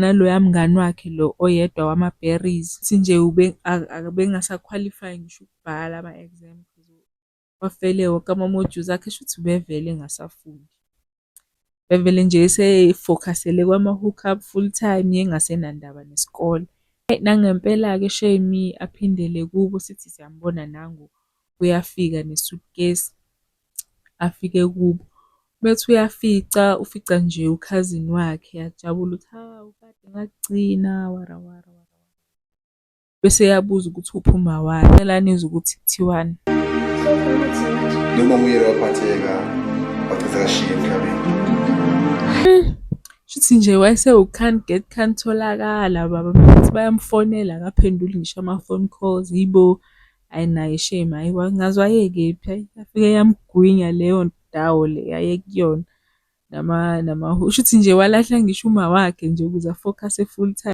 Naloya mngani wakhe lo oyedwa wama-berries. Uthi nje abengasakhwalifayi ngisho ukubhala ama-exam. Wafele wonke ama-modules akhe shuthi ubevele engasafundi. Bevele nje esefocus-ele kwama-hook up full time engasenandaba nesikole. Nangempela-ke shame aphindele kubo sithi siyambona nangu uyafika ne-suitcase afike kubo. Methi uyafica, ufica nje ukhazini wakhe yajabula ukuthi, hawu kade ngakugcina wara wara wara. Bese eyabuza ukuthi uphuma waphi, cela nizwe ukuthi kuthiwani. Noma umyeni waphatheka wagcina kashiya emhlabeni. Shuthi nje can't get can't tholakala baba mfethu bayamfonela akaphenduli ngisho ama-phone calls yibo. Ayi naye shame hhayi ngaze wayekephi hhayi yafike yamgwinya leyo ndawo le ayekuyona shuthi nje walahla ngisho uma wakhe nje ukuze afokhase full time.